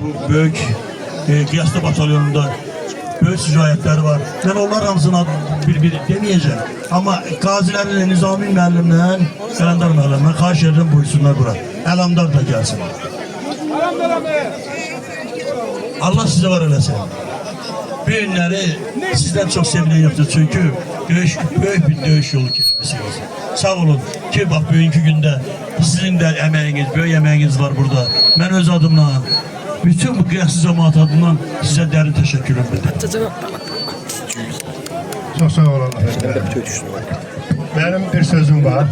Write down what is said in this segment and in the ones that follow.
bu büyük Qiyaslı batalyonunda böyük şikayetleri var. Ben onlar hamısını bir demeyeceğim. Ama qazilərlə, Nizami müəllimlə, Qələndar müəllimlə xahiş edirəm buyursunlar bura. Əlamdar da gelsin. Allah size var eləsin. Bu günləri sizden çok sevilen yoktur çünkü büyük bir döyüş yolu geçmişsiniz. Sağ olun ki bak bugünkü günde sizin de emeğiniz, büyük emeğiniz var burada. Ben öz adımla, bütün bu kıyaslı cemaat adından size derin teşekkür ederim. Çok sağ olun. Benim bir sözüm var.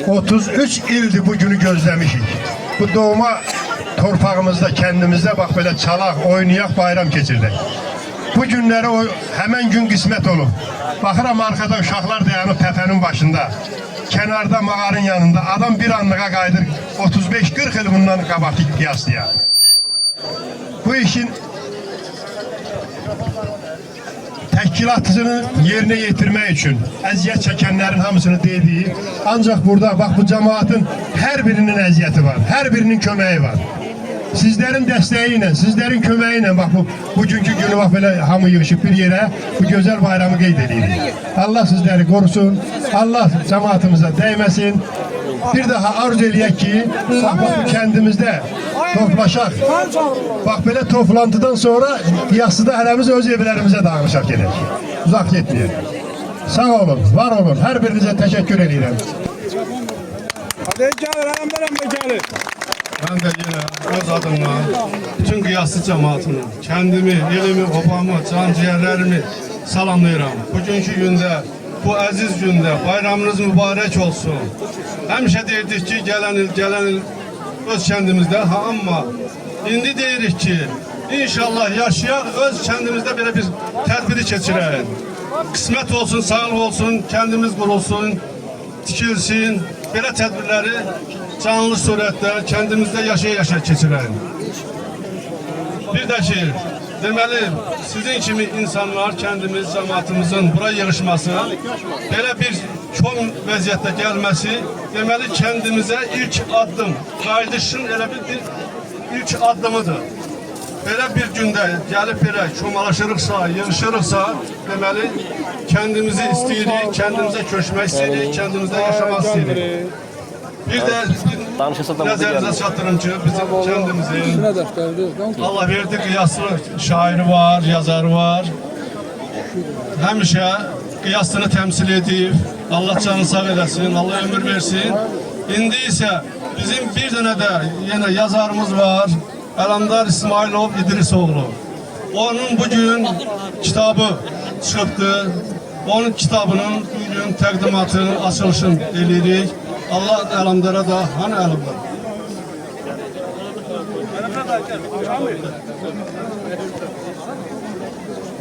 33 ildir bu günü gözlemişik. Bu doğma torpağımızda kendimizde bak böyle çalak, oynayak, bayram geçirdik. Bu günleri hemen gün kısmet olur. Bakıram arkada uşaqlar dayanıp tepenin başında. Kenarda mağarın yanında adam bir anlığa kaydır 35-40 yıl bundan kabaklık kıyaslıya. Bu işin teşkilatını yerine getirmek için eziyet çekenlerin hamısını dediği ancak burada bak bu cemaatin her birinin eziyeti var. Her birinin kömeği var. Sizlerin desteğiyle, sizlerin kömeğiyle bak bugünkü günü bak böyle hamı yığışıp bir yere bu güzel bayramı qeyd edeyim. Allah sizleri korusun. Allah cemaatimize değmesin. Bir daha arzu eləyək ki bak kendimizde toplaşaq. Bak böyle toplantıdan sonra yastıda hələmiz öz evlerimize dağılışaq gedək. Uzaq getməyək. Sağ olun, var olun. Her birinize teşekkür edirəm. Hadi gelir. Ben de yine öz adımla bütün kıyaslı cemaatini, kendimi, elimi, obamı, can ciğerlerimi salamlayıram. Bugünkü günde, bu aziz günde bayramınız mübarek olsun. Həmişə deyirdik ki, gələn il öz kəndimizdə, amma indi deyirik ki, inşallah yaşayaq, öz kəndimizdə belə bir tədbiri keçirək. Qismət olsun, sağlıq olsun, kəndimiz qurulsun, tikilsin, belə tədbirləri canlı surətdə kəndimizdə yaşaya keçirək. Bir də ki, deməli, sizin kimi insanlar, kəndimiz, cemaatımızın bura yığışması, belə bir çoğun vəziyyətdə gəlməsi, deməli, kəndimizə ilk addım, qaydışın elə bir ilk addımıdır. Belə bir gündə gəlib belə çomalaşırıqsa, yığışırıqsa, deməli, kəndimizi istəyirik, kəndimizə köçmək istəyirik, kəndimizdə yaşamaq istəyirik. Bir də nəzərinizə çatdırım ki, bizim kəndimizin Allah verdi qiyaslı şairi var, yazarı var. Həmişə qiyasını təmsil edib, Allah canını sağ eləsin, Allah ömür versin. İndi isə bizim bir dənə də yenə yazarımız var, Əlamdar İsmailov İdrisoğlu. Onun bugün kitabı çıxıbdı. Onun kitabının bugün təqdimatını, açılışını edirik. Allah Əlamdara da, hani Əlamdar?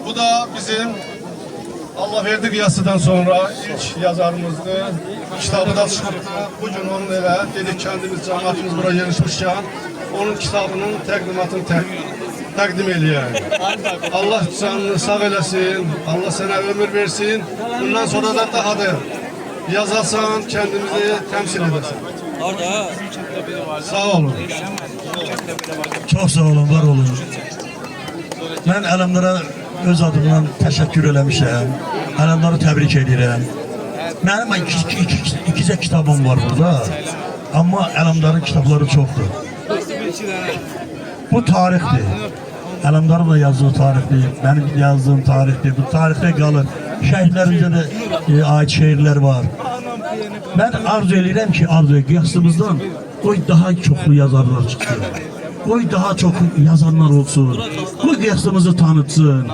Bu da bizim Allah verdi qiyasıdan sonra ilk yazarımızdı. Kitabı da çıxırdı. Bugün onun elə dedik kendimiz, cemaatimiz buraya yarışmışken onun kitabının təqdimatını təqdim eləyək. Allah canını sağ eləsin, Allah sana ömür versin. Bundan sonra da daha da yazasan, kendimizi temsil edesin. Sağ olun. Çok sağ olun, var olun. Ben Əlamdara öz adımdan təşəkkür eləmişəm. Əlamdarı təbrik edirəm. Mənim ikicə kitabım var burada. Amma Əlamdarın kitabları çoxdur. Bu tarixdir. Əlamdarın da yazdığı tarixdir. Benim yazdığım tarixdir. Bu tarixdə qalır. Şəhidlərimizə də ait şeirlər var. Ben arzu edirəm ki, qiyasımızdan qoy daha çoxlu yazarlar çıxsın. Qoy daha çok yazanlar olsun. Bu qiyasımızı tanıtsın.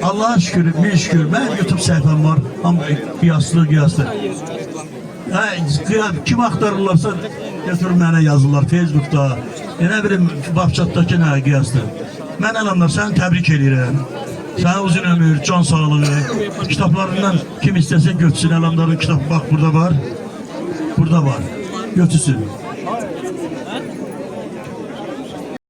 Allah'a şükür, min şükür. Benim YouTube sayfam var. Ama qiyaslı. Kim aktarırlarsa götürüp mənə yazırlar Facebook'ta. Ne bileyim Babchat'daki ne qiyaslı. Ben Əlamdar seni tebrik edirəm. Sana uzun ömür, can sağlığı. Kitaplarından kim istese götürsün. Əlamdarın kitabı bak burada var. Burada var. Götürsün.